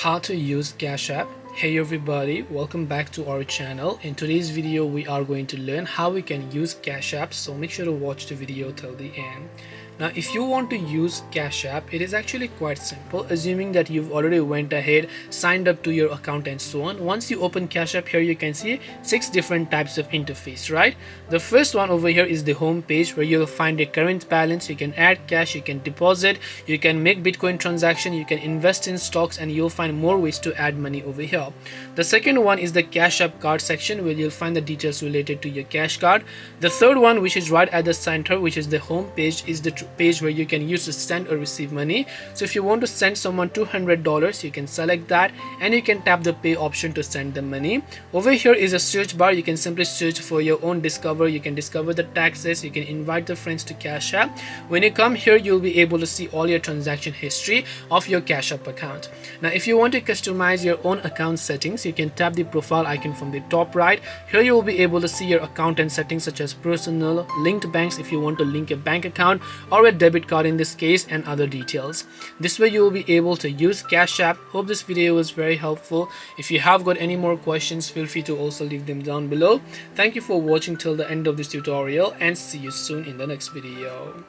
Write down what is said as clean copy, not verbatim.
How to use Cash App. Hey everybody, welcome back to our channel. In today's video we are going to learn how we can use Cash App, so make sure to watch the video till the end. Now if you want to use Cash App, it is actually quite simple, assuming that you've already went ahead, signed up to your account and so on. Once you open Cash App, here you can see 6 different types of interface, right? The first one over here is the home page, where you'll find a current balance. You can add cash, you can deposit, you can make Bitcoin transaction, you can invest in stocks, and you'll find more ways to add money over here. The second one is the Cash App card section, where you'll find the details related to your cash card. The third one, which is right at the center, which is the home page, is the page where you can use to send or receive money. So if you want to send someone $200, you can select that and you can tap the pay option to send the money. Over here is a search bar. You can simply search for your own discover. You can discover the taxes, you can invite the friends to Cash App. When you come here, you'll be able to see all your transaction history of your Cash App account. Now if you want to customize your own account settings, you can tap the profile icon from the top right. Here you will be able to see your account and settings such as personal, linked banks if you want to link a bank account or a debit card in this case, and other details. This way you will be able to use Cash App. Hope this video was very helpful. If you have got any more questions, feel free to also leave them down below. Thank you for watching till the end of this tutorial, and see you soon in the next video.